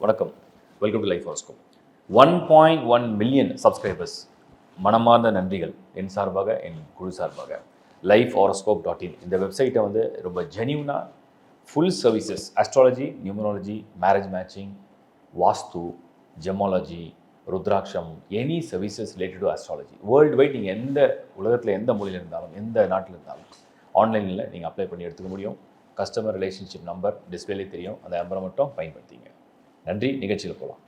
வணக்கம், welcome to life horoscope. 1.1 million subscribers. மனமார்ந்த நன்றிகள் என் சார்பாக, என் குழு சார்பாக. lifehoroscope.in இந்த வெப்சைட்டை ரொம்ப ஜென்யூனாக full services, astrology, numerology, marriage matching, vastu, gemology, ருத்ராட்சம், any services related to astrology worldwide. நீங்கள் எந்த உலகத்தில் எந்த மொழியில் இருந்தாலும், எந்த நாட்டில் இருந்தாலும் ஆன்லைனில் நீங்கள் அப்ளை பண்ணி எடுத்துக்க முடியும். கஸ்டமர் ரிலேஷன்ஷிப் நம்பர் டிஸ்பிளேலே தெரியும், அந்த நம்பரை மட்டும் பயன்படுத்திங்க. நன்றி. நிகழ்ச்சியில் போகலாம்.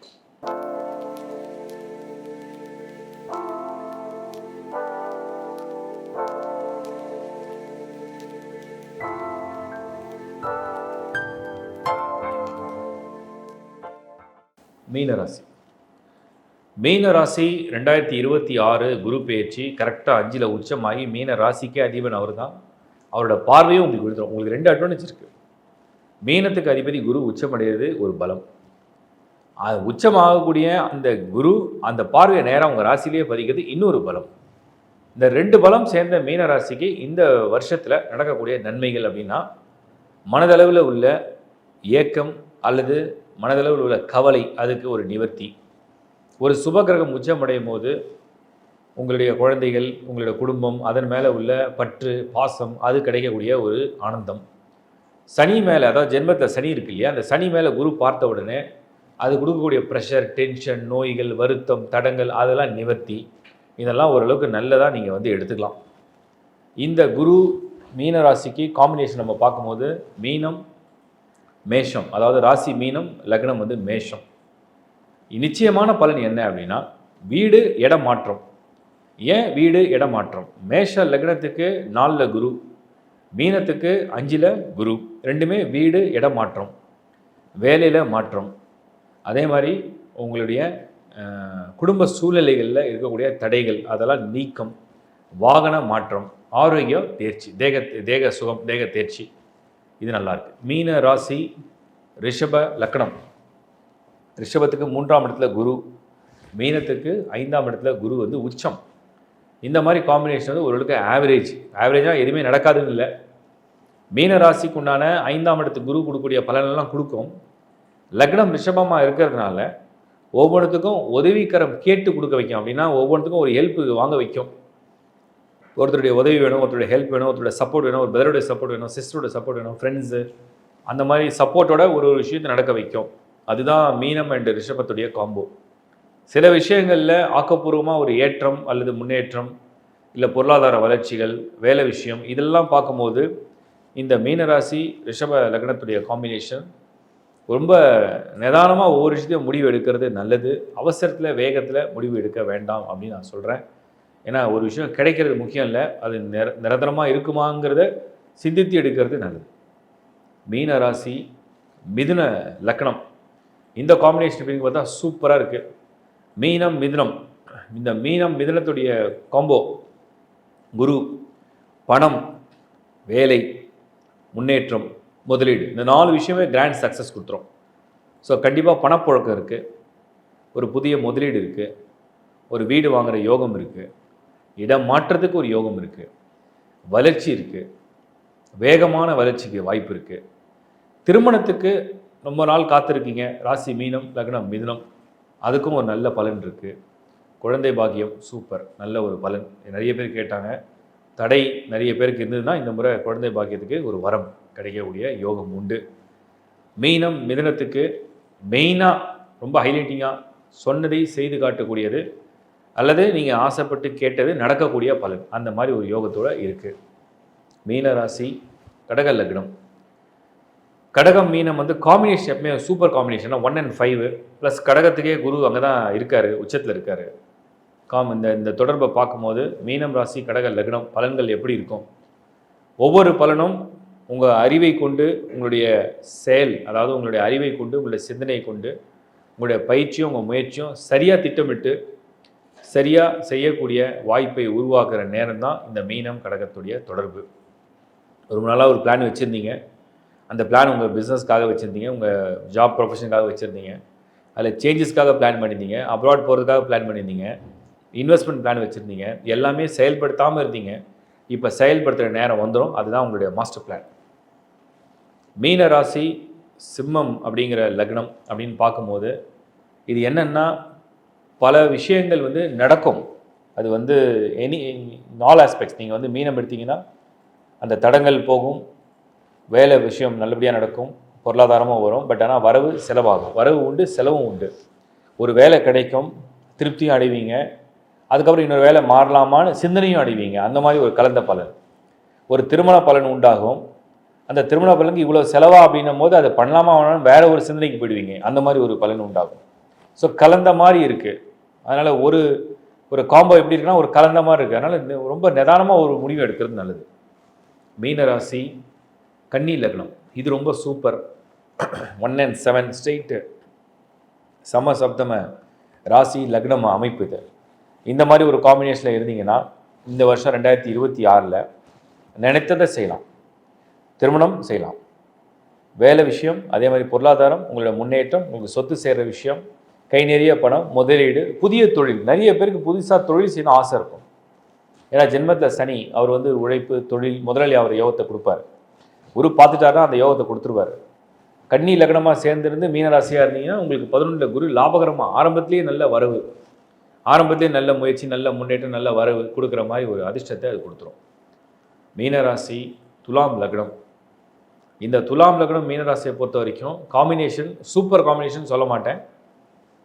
மீனராசி. மீனராசி 2026 குரு பெயர்ச்சி கரெக்டாக 5ல் உச்சமாகி மீன ராசிக்கே அதிபன் அவர் தான். அவரோட பார்வையும் உங்களுக்கு விழுந்துடும். உங்களுக்கு 2 அட்வான்டேஜ் இருக்குது. மீனத்துக்கு அதிபதி குரு உச்சமடைகிறது ஒரு பலம். அது உச்சமாகக்கூடிய அந்த குரு அந்த பார்வையை நேராக உங்கள் ராசிலேயே பதிக்கிறது இன்னொரு பலம். இந்த 2 பலம் சேர்ந்த மீன ராசிக்கு இந்த வருஷத்தில் நடக்கக்கூடிய நன்மைகள் அப்படின்னா, மனதளவில் உள்ள ஏக்கம் அல்லது மனதளவில் உள்ள கவலை, அதுக்கு ஒரு நிவர்த்தி. ஒரு சுபகிரகம் உச்சமடையும் போது உங்களுடைய குழந்தைகள், உங்களுடைய குடும்பம், அதன் மேலே உள்ள பற்று பாசம், அது கிடைக்கக்கூடிய ஒரு ஆனந்தம். சனி மேலே, அதாவது ஜென்மத்தில் சனி இருக்கு இல்லையா, அந்த சனி மேலே குரு பார்த்த உடனே அது கொடுக்கக்கூடிய ப்ரெஷர், டென்ஷன், நோய்கள், வருத்தம், தடங்கள், அதெல்லாம் நிவர்த்தி. இதெல்லாம் ஓரளவுக்கு நல்லதாக நீங்கள் எடுத்துக்கலாம். இந்த குரு மீன ராசிக்கு காம்பினேஷன் நம்ம பார்க்கும்போது மீனம் மேஷம், அதாவது ராசி மீனம், லக்னம் மேஷம். நிச்சயமான பலன் என்ன அப்படின்னா, வீடு இடம் மாற்றம். ஏன் வீடு இடம் மாற்றம்? மேஷ லக்னத்துக்கு 4ல் குரு, மீனத்துக்கு 5ல் குரு, ரெண்டுமே வீடு இடம் மாற்றம், வேலையில் மாற்றம். அதே மாதிரி உங்களுடைய குடும்ப சூழ்நிலைகளில் இருக்கக்கூடிய தடைகள், அதெல்லாம் நீக்கம், வாகன மாற்றம், ஆரோக்கியம் தேர்ச்சி, தேக சுகம், தேக தேர்ச்சி, இது நல்லாயிருக்கு. மீன ராசி ரிஷப லக்னம். ரிஷபத்துக்கு 3ஆம் இடத்துல குரு, மீனத்துக்கு 5ஆம் இடத்துல குரு உச்சம். இந்த மாதிரி காம்பினேஷன் ஓரளவுக்கு ஆவரேஜாக எதுவுமே நடக்காதுன்னு இல்லை. மீன ராசிக்கு உண்டான 5ஆம் இடத்துக்கு குரு கொடுக்கக்கூடிய பலனெல்லாம் கொடுக்கும். லக்னம் ரிஷபமாக இருக்கிறதுனால ஒவ்வொன்றுத்துக்கும் உதவிக்கரம் கேட்டு கொடுக்க வைக்கும். அப்படின்னா ஒவ்வொன்றுத்துக்கும் ஒரு ஹெல்ப் வாங்க வைக்கும். ஒருத்தருடைய உதவி வேணும், ஒருத்தருடைய ஹெல்ப் வேணும், ஒருத்தருடைய சப்போர்ட் வேணும், ஒரு பிரதருடைய சப்போர்ட் வேணும், சிஸ்டருடைய சப்போர்ட் வேணும், ஃப்ரெண்ட்ஸு, அந்த மாதிரி சப்போர்ட்டோட ஒரு விஷயத்தை நடக்க வைக்கும். அதுதான் மீனம் அண்ட் ரிஷபத்துடைய காம்போ. சில விஷயங்களில் ஆக்கப்பூர்வமாக ஒரு ஏற்றம் அல்லது முன்னேற்றம், இல்லை பொருளாதார வளர்ச்சிகள், வேலை விஷயம், இதெல்லாம் பார்க்கும்போது இந்த மீனராசி ரிஷப லக்னத்துடைய காம்பினேஷன் ரொம்ப நிதானமாக ஒவ்வொரு விஷயத்தையும் முடிவு எடுக்கிறது நல்லது. அவசரத்தில் வேகத்தில் முடிவு எடுக்க வேண்டாம் அப்படின்னு நான் சொல்கிறேன். ஏன்னா ஒரு விஷயம் கிடைக்கிறது முக்கியம் இல்லை, அது நிரந்தரமாக இருக்குமாங்கிறத சிந்தித்து எடுக்கிறது நல்லது. மீன ராசி மிதுன லக்னம், இந்த காம்பினேஷன் அப்படின்னு பார்த்தா சூப்பராக இருக்குது. மீனம் மிதுனம், இந்த மீனம் மிதுனத்துடைய காம்போ குரு, பணம், வேலை, முன்னேற்றம், முதலீடு, இந்த 4 விஷயமே கிராண்ட் சக்ஸஸ் கொடுத்துரும். ஸோ கண்டிப்பாக பணப்புழக்கம் இருக்குது, ஒரு புதிய முதலீடு இருக்குது, ஒரு வீடு வாங்குகிற யோகம் இருக்குது, இடம் மாற்றத்துக்கு ஒரு யோகம் இருக்குது, வளர்ச்சி இருக்குது, வேகமான வளர்ச்சிக்கு வாய்ப்பு இருக்குது. திருமணத்துக்கு ரொம்ப நாள் காத்திருக்கீங்க, ராசி மீனம் லக்னம் மிதுனம், அதுக்கும் ஒரு நல்ல பலன் இருக்குது. குழந்தை பாக்கியம் சூப்பர், நல்ல ஒரு பலன். நிறைய பேர் கேட்டாங்க, தடை நிறைய பேருக்கு இருந்ததுன்னா இந்த முறை குழந்தை பாக்கியத்துக்கு ஒரு வரம் கிடைக்கக்கூடிய யோகம் உண்டு. மீனம் மிதுனத்துக்கு மெயினாக ரொம்ப ஹைலைட்டிங்காக சொன்னதை செய்து காட்டக்கூடியது, அல்லது நீங்கள் ஆசைப்பட்டு கேட்டது நடக்கக்கூடிய பலன், அந்த மாதிரி ஒரு யோகத்தோடு இருக்குது. மீன ராசி கடக லக்னம். கடகம் மீனம் காம்பினேஷன் எப்பவுமே சூப்பர் காம்பினேஷனாக 1 and 5 ப்ளஸ் கடகத்துக்கே குரு அங்கே தான் இருக்கார், உச்சத்தில் இருக்கார். இந்த தொடர்பை பார்க்கும்போது மீனம் ராசி கடக லக்னம் பலன்கள் எப்படி இருக்கும்? ஒவ்வொரு பலனும் உங்கள் அறிவை கொண்டு, உங்களுடைய செயல், அதாவது உங்களுடைய அறிவை கொண்டு, உங்களுடைய சிந்தனையை கொண்டு, உங்களுடைய பயிற்சியும் உங்கள் முயற்சியும் சரியாக திட்டமிட்டு சரியாக செய்யக்கூடிய வாய்ப்பை உருவாக்குற நேரம் தான் இந்த மீனம் கடகத்துடைய தொடர்பு. ரொம்ப நாளாக ஒரு பிளான் வச்சுருந்தீங்க, அந்த பிளான் உங்கள் பிஸ்னஸ்க்காக வச்சுருந்தீங்க, உங்கள் ஜாப் ப்ரொஃபஷனுக்காக வச்சுருந்தீங்க, அதில் சேஞ்சஸ்க்காக பிளான் பண்ணியிருந்தீங்க, அப்ராட் போகிறதுக்காக பிளான் பண்ணியிருந்தீங்க, இன்வெஸ்ட்மெண்ட் பிளான் வச்சுருந்தீங்க, எல்லாமே செயல்படுத்தாமல் இருந்தீங்க. இப்போ செயல்படுத்துகிற நேரம் வந்துடும். அதுதான் உங்களுடைய மாஸ்டர் பிளான். மீன ராசி சிம்மம் அப்படிங்கிற லக்னம் அப்படின்னு பார்க்கும்போது இது என்னென்னா பல விஷயங்கள் வந்து நடக்கும். அது வந்து ஆல் ஆஸ்பெக்ட்ஸ். நீங்கள் வந்து மீனம் எடுத்தீங்கன்னா அந்த தடங்கள் போகும், வேலை விஷயம் நல்லபடியாக நடக்கும், பொருளாதாரமாக வரும். பட் ஆனால் வரவு செலவாகும். வரவு உண்டு, செலவும் உண்டு. ஒரு வேலை கிடைக்கும், திருப்தியும் அடைவீங்க. அதுக்கப்புறம் இன்னொரு வேலை மாறலாமான்னு சிந்தனையும் அடைவீங்க. அந்த மாதிரி ஒரு கலந்த பலன். ஒரு திருமண பலன் உண்டாகும். அந்த திருமண பலனுக்கு இவ்வளோ செலவா அப்படின்னும் போது அதை பண்ணலாமா வேணாலும் வேற ஒரு சிந்தனைக்கு போயிடுவீங்க. அந்த மாதிரி ஒரு பலன் உண்டாகும். ஸோ கலந்த மாதிரி இருக்குது. அதனால் ஒரு ஒரு காம்போ எப்படி இருக்குன்னா ஒரு கலந்த மாதிரி இருக்குது. அதனால் ரொம்ப நிதானமாக ஒரு முடிவு எடுக்கிறது நல்லது. மீனராசி கன்னி லக்னம் இது ரொம்ப சூப்பர். 1 and 7 ஸ்ட்ரெயிட்டு சமசப்தம ராசி லக்னம் அமைப்பு இது. இந்த மாதிரி ஒரு காம்பினேஷனில் இருந்தீங்கன்னா இந்த வருஷம் 2026 நினைத்ததை செய்யலாம். திருமணம் செய்யலாம், வேலை விஷயம், அதே மாதிரி பொருளாதாரம், உங்களோட முன்னேற்றம், உங்களுக்கு சொத்து சேர்கிற விஷயம், கை நிறைய பணம், முதலீடு, புதிய தொழில். நிறைய பேருக்கு புதுசாக தொழில் செய்யணும் ஆசை இருக்கும். ஏன்னா ஜென்மத்தில் சனி அவர் வந்து உழைப்பு, தொழில், முதலாளி அவர் யோகத்தை கொடுப்பார். குரு பார்த்துட்டாருன்னா அந்த யோகத்தை கொடுத்துருவார். கன்னி லக்னமாக சேர்ந்துருந்து மீனராசியாக இருந்தீங்கன்னா உங்களுக்கு 11 குரு லாபகரமாக ஆரம்பத்திலேயே நல்ல வரவு, ஆரம்பத்திலேயே நல்ல முயற்சி, நல்ல முன்னேற்றம், நல்ல வரவு கொடுக்குற மாதிரி ஒரு அதிர்ஷ்டத்தை அது கொடுத்துரும். மீனராசி துலாம் லக்னம். இந்த துலாம் லக்னம் மீனராசியை பொறுத்த வரைக்கும் காம்பினேஷன் சூப்பர் காம்பினேஷன் சொல்ல மாட்டேன்.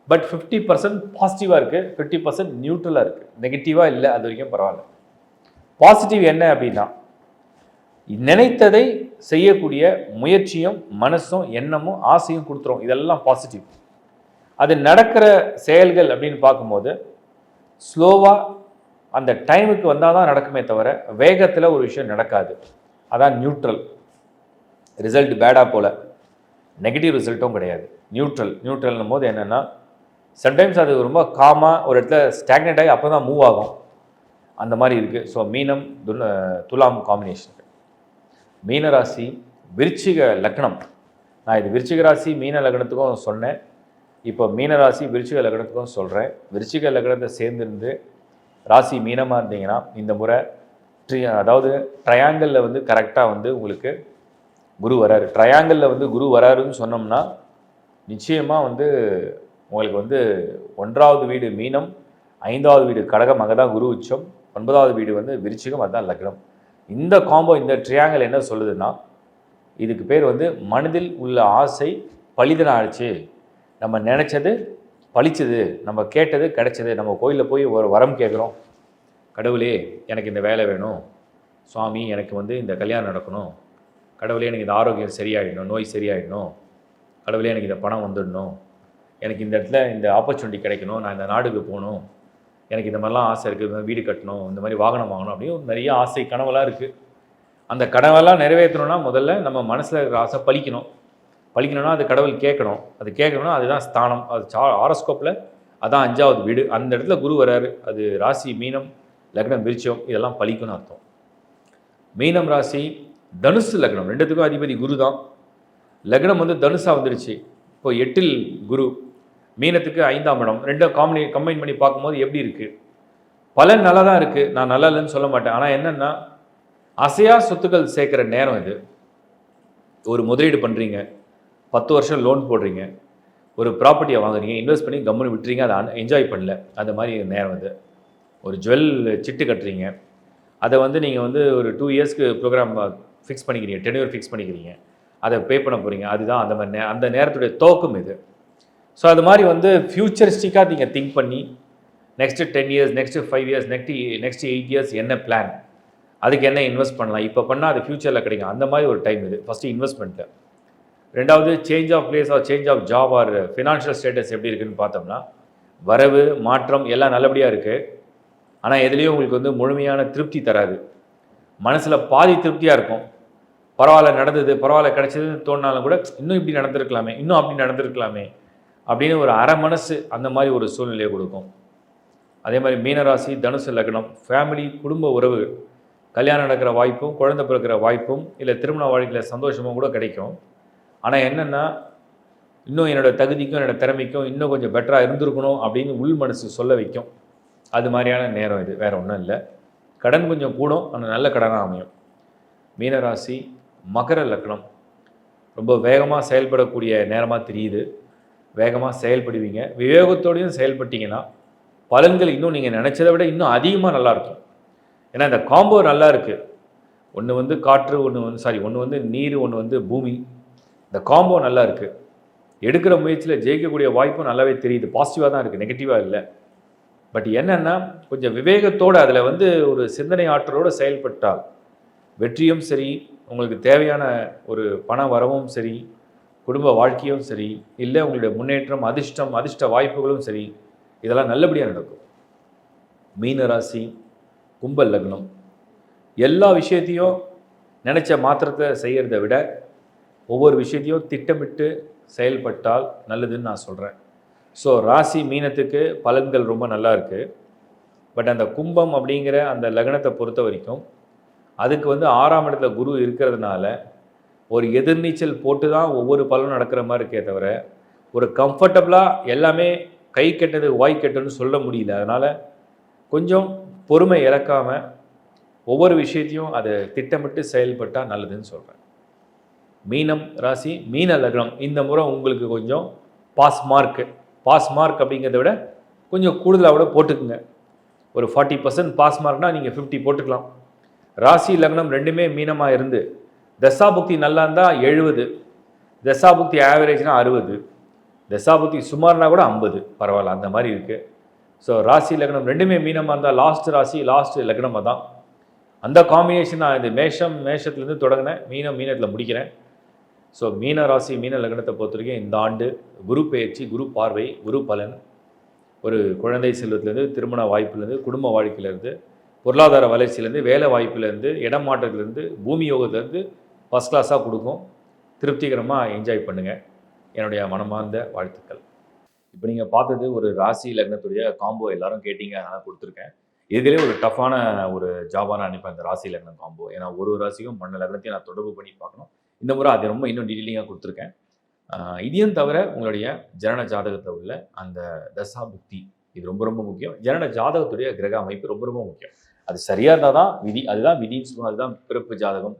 பட் 50% பாசிட்டிவாக இருக்குது, 50% நியூட்ரலாக இருக்குது. நெகட்டிவாக இல்லை, அது வரைக்கும் பரவாயில்ல. பாசிட்டிவ் என்ன அப்படின்னா நினைத்ததை செய்யக்கூடிய முயற்சியும் மனசும் எண்ணமும் ஆசையும் கொடுத்துரும். இதெல்லாம் பாசிட்டிவ். அது நடக்கிற செயல்கள் அப்படின்னு பார்க்கும்போது ஸ்லோவாக அந்த டைமுக்கு வந்தால் தான் நடக்குமே தவிர வேகத்தில் ஒரு விஷயம் நடக்காது. அதான் நியூட்ரல். ரிசல்ட் பேடாக போல் நெகட்டிவ் ரிசல்ட்டும் கிடையாது. நியூட்ரல்னும் போது என்னென்னா சம்டைம்ஸ் அது ரொம்ப காமாக ஒரு இடத்துல ஸ்டாக்னேட் ஆகி அப்போ தான் மூவ் ஆகும். அந்த மாதிரி இருக்குது. ஸோ மீனம் துலாம் காம்பினேஷன். மீனராசி விருச்சிக லக்னம். நான் இது விருச்சிக ராசி மீன லக்னத்துக்கும் சொன்னேன், இப்போ மீனராசி விருச்சிக லக்னத்துக்கும் சொல்கிறேன். விருச்சிக லக்னத்தை சேர்ந்துருந்து ராசி மீனமாக இருந்தீங்கன்னா இந்த முறை அதாவது ட்ரையாங்கிளில் வந்து கரெக்டாக வந்து உங்களுக்கு குரு வராரு. ட்ரையாங்கிளில் வந்து குரு வராருன்னு சொன்னோம்னா நிச்சயமாக வந்து உங்களுக்கு வந்து 1வது வீடு மீனம், 5வது வீடு கடகம், அங்கே தான் குரு உச்சம், 9வது வீடு வந்து விருச்சிகம், அதுதான் லக்னம். இந்த காம்போ, இந்த ட்ரையாங்கிள் என்ன சொல்லுதுன்னா இதுக்கு பேர் வந்து மனதில் உள்ள ஆசை பலிதன ஆச்சு. நம்ம நினச்சது பழிச்சது, நம்ம கேட்டது கிடைச்சது. நம்ம கோயிலில் போய் ஒரு வரம் கேட்குறோம், கடவுளே எனக்கு இந்த வேலை வேணும், சுவாமி எனக்கு வந்து இந்த கல்யாணம் நடக்கணும், கடவுளே எனக்கு இந்த ஆரோக்கியம் சரியாயிடணும், நோய் சரியாயிடணும், கடவுளே எனக்கு இந்த பணம் வந்துடணும், எனக்கு இந்த இடத்துல இந்த ஆப்பர்ச்சுனிட்டி கிடைக்கணும், நான் இந்த நாடுக்கு போகணும், எனக்கு இந்த மாதிரிலாம் ஆசை இருக்குது, வீடு கட்டணும், இந்த மாதிரி வாகனம் வாங்கணும் அப்படின்னு நிறைய ஆசை கனவெல்லாம் இருக்குது. அந்த கனவெல்லாம் நிறைவேற்றணும்னா முதல்ல நம்ம மனசில் இருக்கிற ஆசை பழிக்கணும்னா அது கடவுள் கேட்கணும். அது கேட்கணும்னா அதுதான் ஸ்தானம். அது ஆரோஸ்கோப்பில் அதான் 5வது வீடு. அந்த இடத்துல குரு வராரு. அது ராசி மீனம், லக்னம் விருச்சம், இதெல்லாம் பழிக்கணும்னு அர்த்தம். மீனம் ராசி தனுசு லக்னம், ரெண்டுத்துக்கும் அதிபதி குரு தான். லக்னம் வந்து தனுசாக வந்துடுச்சு. இப்போ 8ல் குரு, மீனத்துக்கு 5ஆம் இடம். ரெண்டும் கம்பைன் பண்ணி பார்க்கும்போது எப்படி இருக்குது? பலன் நல்லா தான் இருக்குது, நான் நல்லா இல்லைன்னு சொல்ல மாட்டேன். ஆனால் என்னென்னா அசையா சொத்துக்கள் சேர்க்குற நேரம் இது. ஒரு முதலீடு பண்ணுறீங்க, 10 வருஷம் லோன் போடுறீங்க, ஒரு ப்ராப்பர்ட்டியை வாங்குறீங்க, இன்வெஸ்ட் பண்ணி கம்முன்னு விட்டுறீங்க, அதை என்ஜாய் பண்ணல, அந்த மாதிரி நேரம் இது. ஒரு ஜுவல் சிட்டு கட்டுறீங்க, அதை வந்து நீங்கள் வந்து ஒரு 2 இயர்ஸ்க்கு ப்ரோக்ராம் ஃபிக்ஸ் பண்ணிக்கிறீங்க, டென்யூர் ஃபிக்ஸ் பண்ணிக்கிறீங்க, அதை பே பண்ண போகிறீங்க. அதுதான் அந்த மாதிரி அந்த நேரத்துடைய துவக்கம் இது. ஸோ அது மாதிரி வந்து ஃப்யூச்சரிஸ்டிக்காக நீங்கள் திங்க் பண்ணி next 10 years, next 5 years, next 8 years என்ன பிளான், அதுக்கு என்ன இன்வெஸ்ட் பண்ணலாம், இப்போ பண்ணால் அது ஃப்யூச்சரில் கிடைக்கும். அந்த மாதிரி ஒரு டைம் இது. First investment. ரெண்டாவது change of place or change of job or financial status எப்படி இருக்குதுன்னு பார்த்தோம்னா வரவு மாற்றம் எல்லாம் நல்லபடியாக இருக்குது. ஆனால் எதுலேயும் உங்களுக்கு வந்து முழுமையான திருப்தி தராது. மனசில் பாதி திருப்தியாக இருக்கும். பரவாயில்ல நடந்தது, பரவாயில்ல கிடைச்சதுன்னு தோணினாலும் கூட இன்னும் இப்படி நடந்திருக்கலாமே, இன்னும் அப்படி நடந்திருக்கலாமே அப்படின்னு ஒரு அரை மனசு அந்த மாதிரி ஒரு சூழ்நிலையை கொடுக்கும். அதே மாதிரி மீனராசி தனுசு லக்னம், ஃபேமிலி, குடும்ப உறவு, கல்யாணம் நடக்கிற வாய்ப்பும், குழந்தை பிறக்கிற வாய்ப்பும், இல்லை திருமண வாழ்க்கையில் சந்தோஷமும் கூட கிடைக்கும். ஆனால் என்னென்னா இன்னும் என்னோடய தகுதிக்கும் என்னோடய திறமைக்கும் இன்னும் கொஞ்சம் பெட்டராக இருந்திருக்கணும் அப்படின்னு உள் மனசு சொல்ல வைக்கும். அது மாதிரியான நேரம் இது, வேறு ஒன்றும் இல்லை. கடன் கொஞ்சம் கூடும், ஆனால் நல்ல கடனாக அமையும். மீனராசி மகர லக்னம், ரொம்ப வேகமாக செயல்படக்கூடிய நேரமாக தெரியுது. வேகமாக செயல்படுவீங்க. விவேகத்தோடையும் செயல்பட்டீங்கன்னா பலன்கள் இன்னும் நீங்கள் நினச்சதை விட இன்னும் அதிகமாக நல்லாயிருக்கும். ஏன்னா இந்த காம்போ நல்லா இருக்குது. ஒன்று வந்து காற்று, ஒன்று வந்து நீர், ஒன்று வந்து பூமி. இந்த காம்போ நல்லா இருக்குது. எடுக்கிற முயற்சியில் ஜெயிக்கக்கூடிய வாய்ப்பும் நல்லாவே தெரியுது. பாசிட்டிவாக தான் இருக்குது, நெகட்டிவாக இல்லை. பட் என்னென்னா கொஞ்சம் விவேகத்தோடு அதில் வந்து ஒரு சிந்தனை ஆற்றலோடு செயல்பட்டால் வெற்றியும் சரி, உங்களுக்கு தேவையான ஒரு பண வரவும் சரி, குடும்ப வாழ்க்கையும் சரி, இல்லை உங்களுடைய முன்னேற்றம், அதிர்ஷ்ட வாய்ப்புகளும் சரி, இதெல்லாம் நல்லபடியாக நடக்கும். மீன ராசி, கும்ப லக்னம், எல்லா விஷயத்தையும் நினச்ச மாத்திரத்தை செய்கிறத விட ஒவ்வொரு விஷயத்தையும் திட்டமிட்டு செயல்பட்டால் நல்லதுன்னு நான் சொல்கிறேன். ஸோ ராசி மீனத்துக்கு பலன்கள் ரொம்ப நல்லா இருக்குது. பட் அந்த கும்பம் அப்படிங்கிற அந்த லக்னத்தை பொறுத்த வரைக்கும் அதுக்கு வந்து 6ஆம் இடத்துல குரு இருக்கிறதுனால ஒரு எதிர்நீச்சல் போட்டு தான் ஒவ்வொரு பலனும் நடக்கிற மாதிரி இருக்கே தவிர ஒரு கம்ஃபர்டபுளாக எல்லாமே கை கெட்டது வாய் கெட்டதுன்னு சொல்ல முடியல. அதனால் கொஞ்சம் பொறுமை இழக்காமல் ஒவ்வொரு விஷயத்தையும் அதை திட்டமிட்டு செயல்பட்டால் நல்லதுன்னு சொல்கிறேன். மீனம் ராசி, மீன லக்னம், இந்த முறை உங்களுக்கு கொஞ்சம் பாஸ் மார்க் அப்படிங்கிறத விட கொஞ்சம் கூடுதலாக கூட போட்டுக்குங்க. ஒரு 40% பாஸ் மார்க்னால் நீங்கள் 50 போட்டுக்கலாம். ராசி லக்னம் ரெண்டுமே மீனமாக இருந்து தசாபுக்தி நல்லா இருந்தால் 70, தசாபுக்தி ஆவரேஜ்னா 60, தசாபுக்தி சுமார்னா கூட 50, பரவாயில்ல, அந்த மாதிரி இருக்குது. ஸோ ராசி லக்னம் ரெண்டுமே மீனமாக இருந்தால் லாஸ்ட் ராசி லாஸ்ட் லக்னமாக தான். அந்த காம்பினேஷன் நான் இது மேஷத்துலேருந்து தொடங்கினேன், மீனத்தில் முடிக்கிறேன். ஸோ மீன ராசி மீன லக்னத்தை பொறுத்த வரைக்கும் இந்த ஆண்டு குரு பெயர்ச்சி, குரு பார்வை, குரு பலன் ஒரு குழந்தை செல்வத்திலேருந்து, திருமண வாய்ப்புலேருந்து, குடும்ப வாழ்க்கையிலேருந்து, பொருளாதார வளர்ச்சியிலேருந்து, வேலை வாய்ப்புலேருந்து, இடம் மாற்றத்துலேருந்து, பூமி யோகத்துலேருந்து ஃபஸ்ட் கிளாஸாக கொடுக்கும். திருப்திகரமாக என்ஜாய் பண்ணுங்கள். என்னுடைய மனமார்ந்த வாழ்த்துக்கள். இப்போ நீங்கள் பார்த்தது ஒரு ராசி லக்னத்துடைய காம்போ, எல்லாரும் கேட்டீங்க, அதனால் கொடுத்துருக்கேன். இதுலேயே ஒரு டஃப்பான ஒரு ஜாபாக நான் நினைப்பேன் இந்த ராசி லக்னம் காம்போ. ஏன்னா ஒரு ராசிக்கும் மண்ண லக்னத்தையும் நான் தொடர்பு பண்ணி பார்க்கணும். இந்த முறை அது ரொம்ப இன்னும் டீட்டெயிலிங்காக கொடுத்துருக்கேன். இதையும் தவிர உங்களுடைய ஜனன ஜாதகத்தில் உள்ள அந்த தசா புக்தி, இது ரொம்ப ரொம்ப முக்கியம். ஜனன ஜாதகத்துடைய கிரக அமைப்பு ரொம்ப ரொம்ப முக்கியம். அது சரியாக இருந்தால் தான் விதி, அதுதான் விதின்னு சொல்லுவோம், அதுதான் பிறப்பு ஜாதகம்,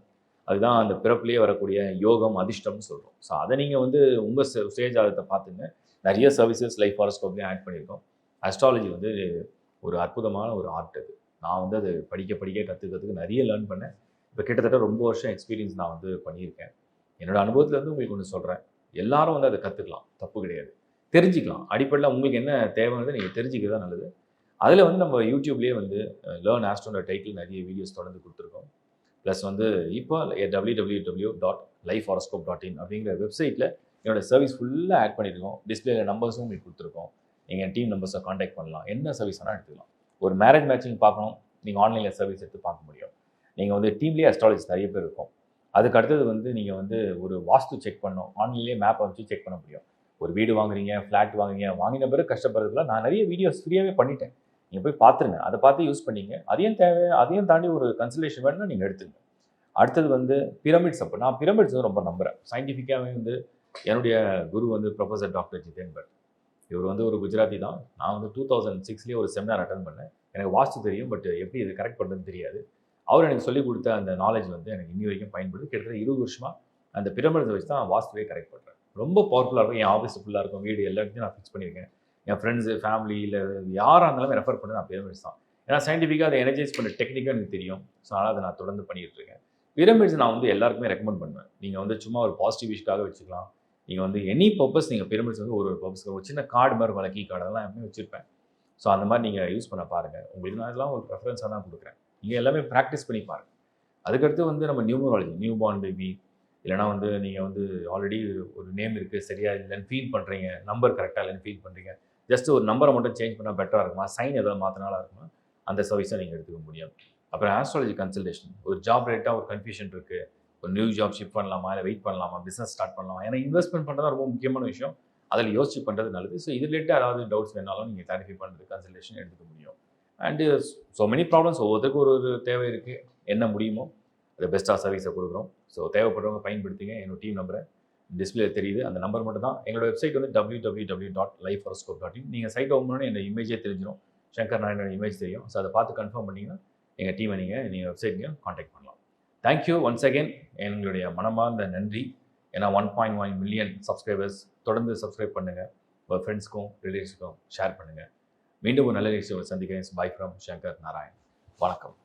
அதுதான் அந்த பிறப்புலேயே வரக்கூடிய யோகம், அதிர்ஷ்டம்னு சொல்கிறோம். ஸோ அதை நீங்கள் வந்து உங்கள் சுய ஜாதகத்தை பார்த்துங்க. நிறைய சர்வீசஸ் லைஃப் ஹாரோஸ்கோப்லேயும் ஆட் பண்ணியிருக்கோம். அஸ்ட்ராலஜி வந்து ஒரு அற்புதமான ஒரு ஆர்ட் அது. நான் வந்து அது படிக்க கற்றுக்கிறதுக்கு நிறைய லேர்ன் பண்ணேன். இப்போ கிட்டத்தட்ட ரொம்ப வருஷம் எக்ஸ்பீரியன்ஸ் நான் வந்து பண்ணியிருக்கேன். என்னோடய அனுபவத்துலேருந்து உங்களுக்கு ஒன்று சொல்கிறேன், எல்லாரும் வந்து அதை கற்றுக்கலாம், தப்பு கிடையாது, தெரிஞ்சுக்கலாம். அடிப்படையில் உங்களுக்கு என்ன தேவைன்னு நீங்கள் தெரிஞ்சுக்கிறது தான் நல்லது. அதில் வந்து நம்ம யூடியூப்லேயே வந்து லேர்ன் ஆஸ்ட்ரோன்ற டைட்டில் நிறைய வீடியோஸ் தொடர்ந்து கொடுத்துருக்கோம். ப்ளஸ் வந்து இப்போ www.lifehoroscope.in அப்படிங்கிற வெப்சைட்டில் என்னோடய சர்வீஸ் ஃபுல்லாக ஆட் பண்ணியிருக்கோம். டிஸ்பிளேல நம்பர்ஸும் உங்களுக்கு கொடுத்துருக்கோம். நீங்கள் டீம் நம்பர்ஸை காண்டாக்ட் பண்ணலாம், என்ன சர்வீஸ் வேணால் எடுத்துக்கலாம். ஒரு மேரேஜ் மேட்சிங் பார்க்கணும், நீங்கள் ஆன்லைனில் சர்வீஸ் எடுத்து பார்க்க முடியும். நீங்கள் வந்து டீம்லேயே அஸ்ட்ராலஜிஸ்ட் நிறைய பேர் இருக்கும். அதுக்கு அடுத்தது வந்து நீங்கள் வந்து ஒரு வாஸ்து செக் பண்ணணும், ஆன்லைன்லேயே மேப் வச்சு செக் பண்ண முடியும். ஒரு வீடு வாங்குறீங்க, ஃப்ளாட் வாங்குறீங்க, வாங்கின பிறகு கஷ்டப்படுறதுல நான் நிறைய வீடியோஸ் ஃப்ரீயாகவே பண்ணிட்டேன். நீங்கள் போய் பார்த்துருங்க, அதை பார்த்து யூஸ் பண்ணிங்க. அதையும் தாண்டி ஒரு கன்சல்டேஷன் வேணும்னா நீங்கள் எடுத்துங்க. அடுத்தது வந்து பிரமிட்ஸ். அப்போ நான் பிரமிட்ஸ் வந்து ரொம்ப நம்புகிறேன். சயின்டிஃபிக்காகவே வந்து என்னுடைய குரு வந்து ப்ரொஃபஸர் டாக்டர் ஜிதேன் பட், இவர் வந்து ஒரு குஜராத்தி தான். நான் வந்து 2006 ஒரு செமினார் அட்டன் பண்ணேன். எனக்கு வாஸ்து தெரியும், பட் எப்படி இது கரெக்ட் பண்ணுறதுன்னு தெரியாது. அவர் எனக்கு சொல்லிக் கொடுத்த அந்த நாலேஜ் வந்து எனக்கு இன்னி வரைக்கும் பயன்படுது. கிட்டத்தட்ட 20 வருஷமாக அந்த பிரமிட்ஸை வச்சு தான் வாஸ்துவே கரெக்ட் பண்ணுறேன். ரொம்ப பவர்ஃபுல்லாக இருக்கும். என் ஆஃபீஸ் ஃபுல்லாக இருக்கும், வீடு எல்லாத்தையும் நான் ஃபிக்ஸ் பண்ணியிருக்கேன். என் ஃப்ரெண்ட்ஸு, ஃபேமிலி, இல்லை யாராக இருந்தாலும் ரெஃபர் பண்ணி நான் பிரமிட்ஸ் தான். ஏன்னா சயின்டிஃபிக்காக அதை எனர்ஜைஸ் பண்ண டெக்னிக்காக எனக்கு தெரியும். ஸோ அதனால் அதை நான் தொடர்ந்து பண்ணிகிட்டு இருக்கேன். பிரமிட்ஸ் நான் வந்து எல்லாருக்குமே ரெக்கமெண்ட் பண்ணுவேன். நீங்கள் வந்து சும்மா ஒரு பாசிட்டிவ் விஷயக்காக வச்சுக்கலாம். நீங்கள் வந்து எனி பர்பஸ், நீங்கள் பிரமிட்ஸ் வந்து ஒரு பர்பஸ்க்கு ஒரு சின்ன கார்டு மாதிரி வழக்கி கார்டு அதெல்லாம் எப்பவுமே வச்சுருப்பேன். ஸோ அந்த மாதிரி நீங்கள் யூஸ் பண்ண பாருங்கள். உங்களுக்கு நான் இதெல்லாம் ஒரு ப்ரெஃபரன்ஸாக தான் கொடுக்குறேன். நீங்கள் எல்லாமே ப்ராக்டிஸ் பண்ணி பாருங்கள். அதுக்கடுத்து வந்து நம்ம நியூமராலஜி, நியூ பார்ன் பேபி, இல்லைனா வந்து நீங்கள் வந்து ஆல்ரெடி ஒரு நேம் இருக்குது, சரியா இல்லைன்னு ஃபீல் பண்ணுறீங்க, நம்பர் கரெக்டாக இல்லைன்னு ஃபீல் பண்ணுறீங்க, ஜஸ்ட் ஒரு நம்பரை மட்டும் சேஞ்ச் பண்ணால் பெட்டராக இருக்குமா, சைன் எதாவது மாற்றினாலும் இருக்குமா, அந்த சர்வீஸை நீங்கள் எடுத்துக்க முடியும். அப்புறம் ஆஸ்ட்ராலஜி கன்சல்டேஷன், ஒரு ஜாப் ரேட்டாக ஒரு கன்ஃபியூஷன் இருக்குது, ஒரு நியூ ஜாப் ஷிஃப்ட் பண்ணலாமா, இல்லை வெயிட் பண்ணலாமா, பிஸ்னஸ் ஸ்டார்ட் பண்ணலாமா, ஏன்னா இன்வெஸ்ட்மெண்ட் பண்ணுறது ரொம்ப முக்கியமான விஷயம், அதில் யோசிச்சு பண்ணுறது நல்லது. ஸோ இது ரிலேட்டாக ஏதாவது டவுட்ஸ் வேணாலும் நீங்கள் கிளாரிஃபை பண்ணுறது கன்சல்டேஷன் எடுத்துக்க முடியும். அண்டு ஸோ மெனி ப்ராப்ளம்ஸ், ஒவ்வொருத்தருக்கும் ஒரு தேவை இருக்குது, என்ன முடியுமோ அதை பெஸ்ட்டாக சர்வீஸை கொடுக்குறோம். ஸோ தேவைப்படுறவங்க பயன்படுத்திங்க. என்னோட டீம் நம்பரை டிஸ்பிளே தெரியுது, அந்த நம்பர் மட்டும் தான். எங்களோட வெப்சைட் வந்து www.lifehoroscope.in. நீங்கள் சைட் ஓப்பன் பண்ணி என்னோட இமேஜே தெரிஞ்சிடும், சங்கர் நாராயணோட இமேஜ் தெரியும். ஸோ அதை பார்த்து கன்ஃபார்ம் பண்ணிங்கன்னா எங்கள் டீமை நீங்கள் வெப்சைட்லையும் காண்டாக்ட் பண்ணலாம். Thank you once again. எங்களுடைய மனமார்ந்த நன்றி. ஏன்னா 1.1 மில்லியன் சப்ஸ்கிரைபர்ஸ். தொடர்ந்து சப்ஸ்கிரைப் பண்ணுங்கள். உங்கள் ஃப்ரெண்ட்ஸ்க்கும் ரிலேட்டிவ்ஸ்க்கும் ஷேர் பண்ணுங்கள். மீண்டும் ஒரு நல்ல நிகழ்ச்சியோட சந்திக்கிறேன். By from Shankar Narayan. வணக்கம்.